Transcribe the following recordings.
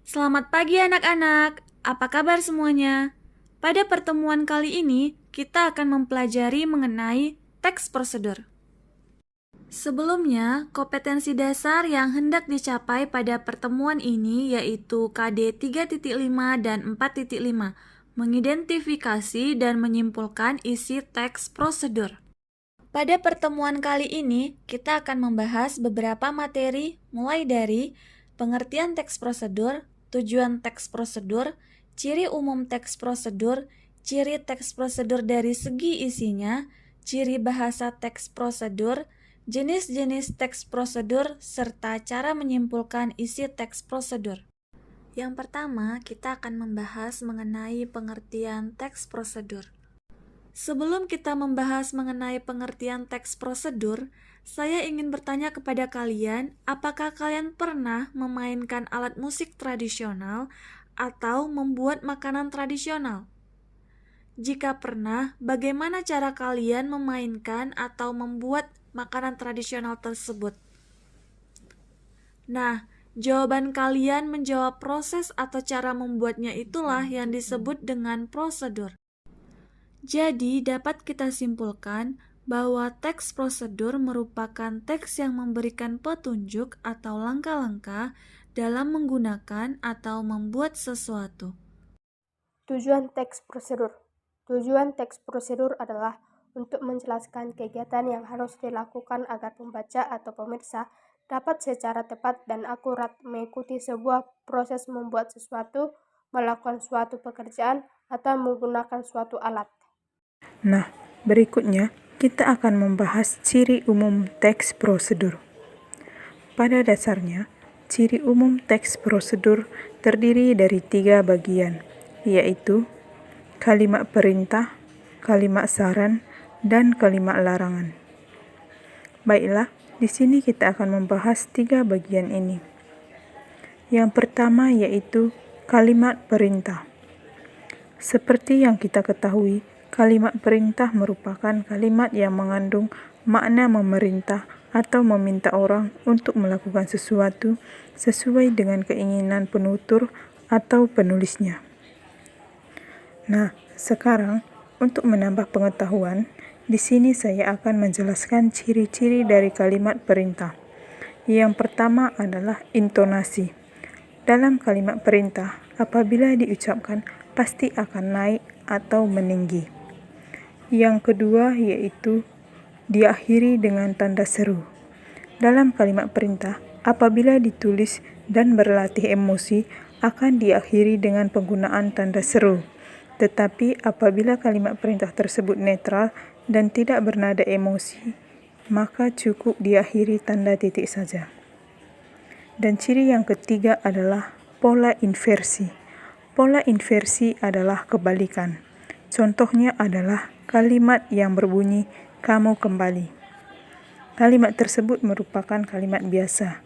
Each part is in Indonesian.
Selamat pagi anak-anak, apa kabar semuanya? Pada pertemuan kali ini, kita akan mempelajari mengenai teks prosedur. Sebelumnya, kompetensi dasar yang hendak dicapai pada pertemuan ini yaitu KD 3.5 dan 4.5, mengidentifikasi dan menyimpulkan isi teks prosedur. Pada pertemuan kali ini, kita akan membahas beberapa materi mulai dari pengertian teks prosedur, tujuan teks prosedur, ciri umum teks prosedur, ciri teks prosedur dari segi isinya, ciri bahasa teks prosedur, jenis-jenis teks prosedur, serta cara menyimpulkan isi teks prosedur. Yang pertama, kita akan membahas mengenai pengertian teks prosedur. Sebelum kita membahas mengenai pengertian teks prosedur, saya ingin bertanya kepada kalian, apakah kalian pernah memainkan alat musik tradisional atau membuat makanan tradisional? Jika pernah, bagaimana cara kalian memainkan atau membuat makanan tradisional tersebut? Nah, jawaban kalian menjawab proses atau cara membuatnya itulah yang disebut dengan prosedur. Jadi, dapat kita simpulkan bahwa teks prosedur merupakan teks yang memberikan petunjuk atau langkah-langkah dalam menggunakan atau membuat sesuatu. Tujuan teks prosedur. Tujuan teks prosedur adalah untuk menjelaskan kegiatan yang harus dilakukan agar pembaca atau pemirsa dapat secara tepat dan akurat mengikuti sebuah proses membuat sesuatu, melakukan suatu pekerjaan, atau menggunakan suatu alat. Nah, berikutnya kita akan membahas ciri umum teks prosedur. Pada dasarnya, ciri umum teks prosedur terdiri dari 3 bagian, yaitu kalimat perintah, kalimat saran, dan kalimat larangan. Baiklah, di sini kita akan membahas 3 bagian ini. Yang pertama yaitu kalimat perintah. Seperti yang kita ketahui, kalimat perintah merupakan kalimat yang mengandung makna memerintah atau meminta orang untuk melakukan sesuatu sesuai dengan keinginan penutur atau penulisnya. Nah, sekarang untuk menambah pengetahuan, di sini saya akan menjelaskan ciri-ciri dari kalimat perintah. Yang pertama adalah intonasi. Dalam kalimat perintah, apabila diucapkan pasti akan naik atau meninggi. Yang kedua yaitu diakhiri dengan tanda seru. Dalam kalimat perintah, apabila ditulis dan berlatih emosi akan diakhiri dengan penggunaan tanda seru. Tetapi apabila kalimat perintah tersebut netral dan tidak bernada emosi, maka cukup diakhiri tanda titik saja. Dan ciri yang ketiga adalah pola inversi. Pola inversi adalah kebalikan. Contohnya adalah kalimat yang berbunyi, kamu kembali. Kalimat tersebut merupakan kalimat biasa.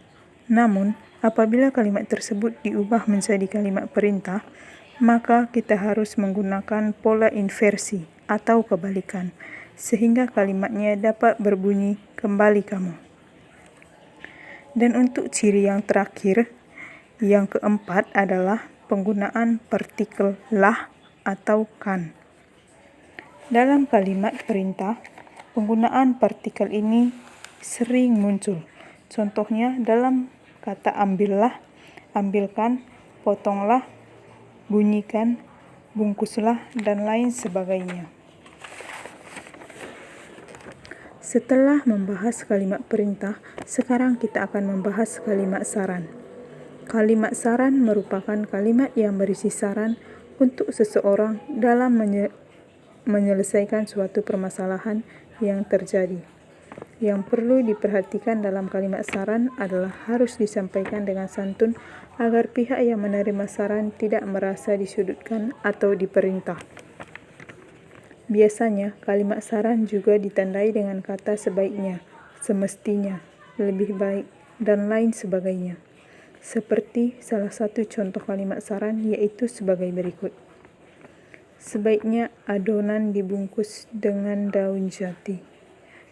Namun, apabila kalimat tersebut diubah menjadi kalimat perintah, maka kita harus menggunakan pola inversi atau kebalikan, sehingga kalimatnya dapat berbunyi, kembali kamu. Dan untuk ciri yang terakhir, yang keempat adalah penggunaan partikel lah atau kan. Dalam kalimat perintah, penggunaan partikel ini sering muncul. Contohnya dalam kata ambillah, ambilkan, potonglah, bunyikan, bungkuslah, dan lain sebagainya. Setelah membahas kalimat perintah, sekarang kita akan membahas kalimat saran. Kalimat saran merupakan kalimat yang berisi saran untuk seseorang dalam menyelesaikan suatu permasalahan yang terjadi. Yang perlu diperhatikan dalam kalimat saran adalah harus disampaikan dengan santun agar pihak yang menerima saran tidak merasa disudutkan atau diperintah. Biasanya, kalimat saran juga ditandai dengan kata sebaiknya, semestinya, lebih baik, dan lain sebagainya. Seperti salah satu contoh kalimat saran yaitu sebagai berikut. Sebaiknya adonan dibungkus dengan daun jati.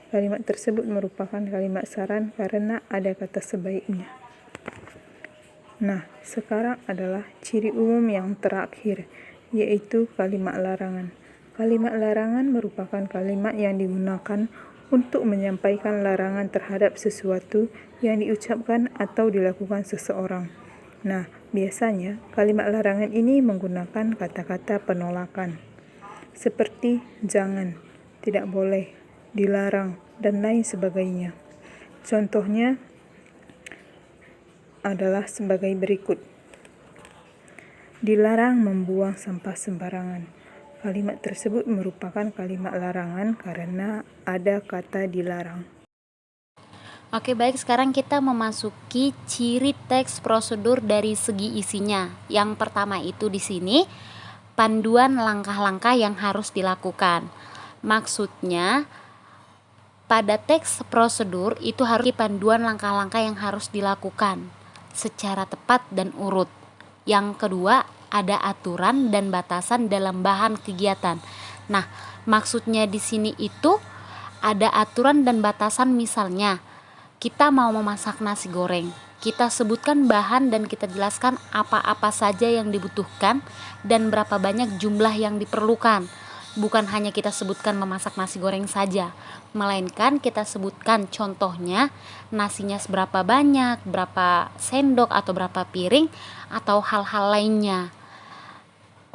Kalimat tersebut merupakan kalimat saran karena ada kata sebaiknya. Nah, sekarang adalah ciri umum yang terakhir, yaitu kalimat larangan. Kalimat larangan merupakan kalimat yang digunakan untuk menyampaikan larangan terhadap sesuatu yang diucapkan atau dilakukan seseorang. Nah, biasanya kalimat larangan ini menggunakan kata-kata penolakan, seperti jangan, tidak boleh, dilarang, dan lain sebagainya. Contohnya adalah sebagai berikut. Dilarang membuang sampah sembarangan. Kalimat tersebut merupakan kalimat larangan karena ada kata dilarang. Oke, baik, sekarang kita memasuki ciri teks prosedur dari segi isinya. Yang pertama itu di sini panduan langkah-langkah yang harus dilakukan. Maksudnya pada teks prosedur itu harus panduan langkah-langkah yang harus dilakukan secara tepat dan urut. Yang kedua, ada aturan dan batasan dalam bahan kegiatan. Nah, maksudnya di sini itu ada aturan dan batasan, misalnya kita mau memasak nasi goreng. Kita sebutkan bahan dan kita jelaskan apa-apa saja yang dibutuhkan dan berapa banyak jumlah yang diperlukan. Bukan hanya kita sebutkan memasak nasi goreng saja, melainkan kita sebutkan contohnya nasinya seberapa banyak, berapa sendok atau berapa piring, atau hal-hal lainnya.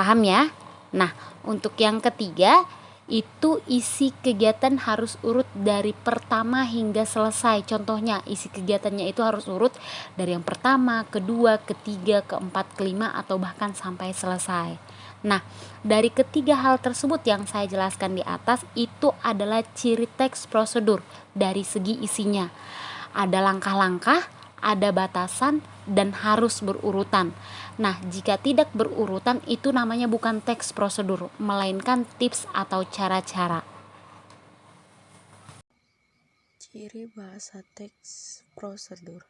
Paham ya? Nah, untuk yang ketiga, itu isi kegiatan harus urut dari pertama hingga selesai. Contohnya, isi kegiatannya itu harus urut dari yang pertama, kedua, ketiga, keempat, kelima, atau bahkan sampai selesai. Nah, dari ketiga hal tersebut yang saya jelaskan di atas itu adalah ciri teks prosedur dari segi isinya. Ada langkah-langkah, ada batasan, dan harus berurutan. Nah, jika tidak berurutan itu namanya bukan teks prosedur, melainkan tips atau cara-cara. Ciri bahasa teks prosedur.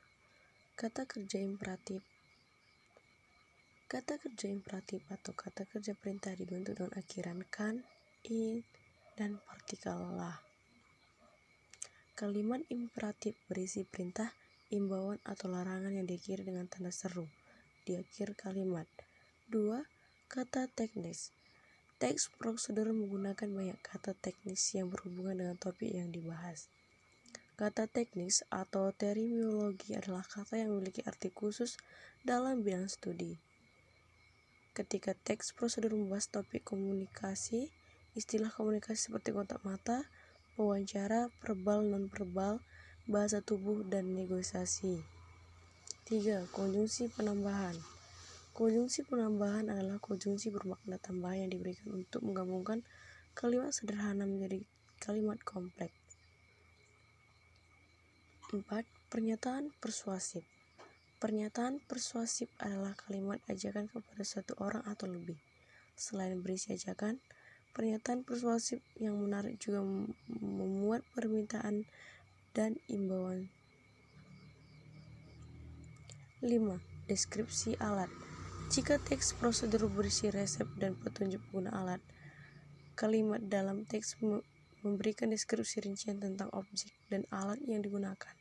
Kata kerja imperatif. Kata kerja imperatif atau kata kerja perintah dibentuk dengan akhiran kan, in, dan partikel lah. Kalimat imperatif berisi perintah, imbauan atau larangan yang diakhiri dengan tanda seru di akhir kalimat. 2. Kata teknis. Teks prosedur menggunakan banyak kata teknis yang berhubungan dengan topik yang dibahas. Kata teknis atau terminologi adalah kata yang memiliki arti khusus dalam bidang studi. Ketika teks prosedur membahas topik komunikasi, istilah komunikasi seperti kontak mata, wawancara, verbal, non-verbal, bahasa tubuh, dan negosiasi. 3. Konjungsi penambahan. Konjungsi penambahan adalah konjungsi bermakna tambahan yang diberikan untuk menggabungkan kalimat sederhana menjadi kalimat kompleks. 4. Pernyataan persuasif. Pernyataan persuasif adalah kalimat ajakan kepada satu orang atau lebih. Selain berisi ajakan, pernyataan persuasif yang menarik juga memuat permintaan dan imbauan. 5. Deskripsi alat. Jika teks prosedur berisi resep dan petunjuk pengguna alat, kalimat dalam teks memberikan deskripsi rincian tentang objek dan alat yang digunakan,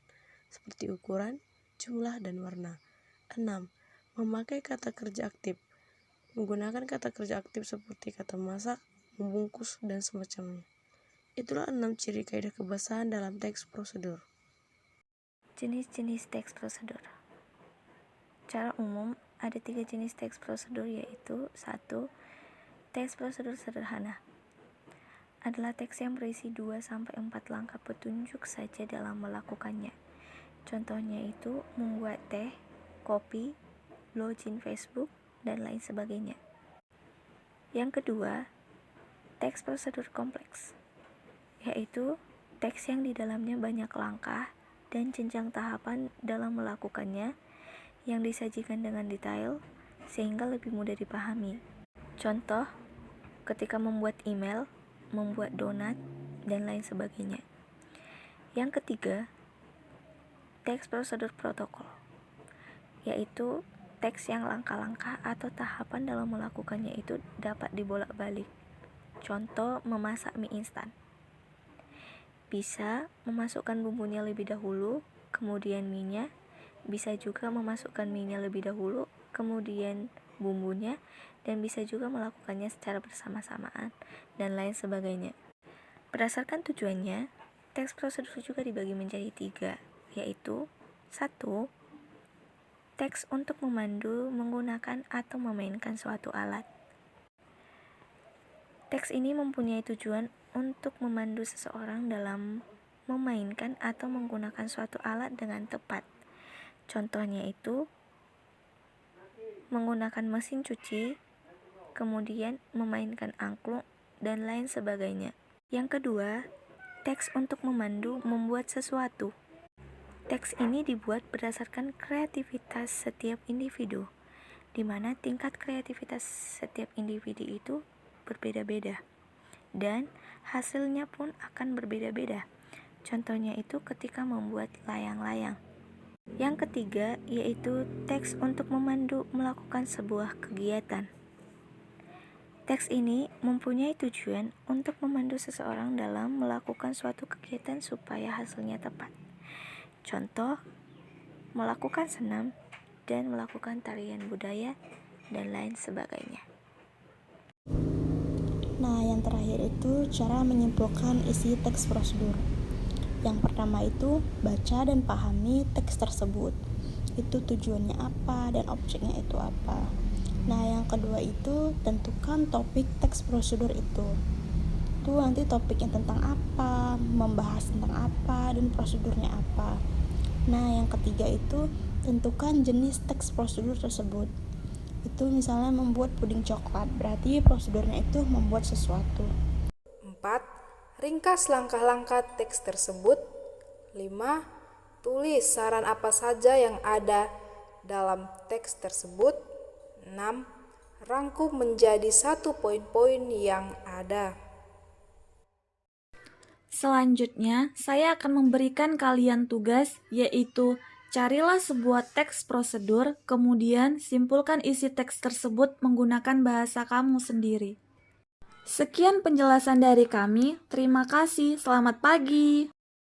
seperti ukuran, jumlah, dan warna. 6. Memakai kata kerja aktif. Menggunakan kata kerja aktif seperti kata masak, membungkus, dan semacamnya. Itulah 6 ciri kaidah kebahasaan dalam teks prosedur. Jenis-jenis teks prosedur. Secara umum, ada 3 jenis teks prosedur, yaitu 1. Teks prosedur sederhana adalah teks yang berisi 2-4 langkah petunjuk saja dalam melakukannya. Contohnya itu membuat teh, kopi, login Facebook, dan lain sebagainya. Yang kedua, teks prosedur kompleks, yaitu teks yang di dalamnya banyak langkah dan jenjang tahapan dalam melakukannya yang disajikan dengan detail sehingga lebih mudah dipahami. Contoh, ketika membuat email, membuat donat, dan lain sebagainya. Yang ketiga, teks prosedur protokol, yaitu teks yang langkah-langkah atau tahapan dalam melakukannya itu dapat dibolak-balik. Contoh, memasak mie instan. Bisa memasukkan bumbunya lebih dahulu, kemudian mie-nya, bisa juga memasukkan mie-nya lebih dahulu, kemudian bumbunya, dan bisa juga melakukannya secara bersama-samaan, dan lain sebagainya. Berdasarkan tujuannya, teks prosedur juga dibagi menjadi 3, yaitu 1. Teks untuk memandu menggunakan atau memainkan suatu alat. Teks ini mempunyai tujuan untuk memandu seseorang dalam memainkan atau menggunakan suatu alat dengan tepat. Contohnya itu menggunakan mesin cuci, kemudian memainkan angklung, dan lain sebagainya. Yang kedua, teks untuk memandu membuat sesuatu. Teks ini dibuat berdasarkan kreativitas setiap individu, di mana tingkat kreativitas setiap individu itu berbeda-beda, dan hasilnya pun akan berbeda-beda. Contohnya itu ketika membuat layang-layang. Yang ketiga, yaitu teks untuk memandu melakukan sebuah kegiatan. Teks ini mempunyai tujuan untuk memandu seseorang dalam melakukan suatu kegiatan supaya hasilnya tepat. Contoh, melakukan senam dan melakukan tarian budaya, dan lain sebagainya. Nah, yang terakhir itu cara menyimpulkan isi teks prosedur. Yang pertama itu baca dan pahami teks tersebut. Itu tujuannya apa dan objeknya itu apa. Nah, yang kedua itu tentukan topik teks prosedur itu. Itu nanti topiknya tentang apa, membahas tentang apa, dan prosedurnya apa. Nah, yang ketiga itu tentukan jenis teks prosedur tersebut. Itu misalnya membuat puding coklat, berarti prosedurnya itu membuat sesuatu. 4. Ringkas langkah-langkah teks tersebut. 5. Tulis saran apa saja yang ada dalam teks tersebut. 6. Rangkum menjadi 1 poin-poin yang ada. Selanjutnya, saya akan memberikan kalian tugas, yaitu carilah sebuah teks prosedur, kemudian simpulkan isi teks tersebut menggunakan bahasa kamu sendiri. Sekian penjelasan dari kami, terima kasih, selamat pagi.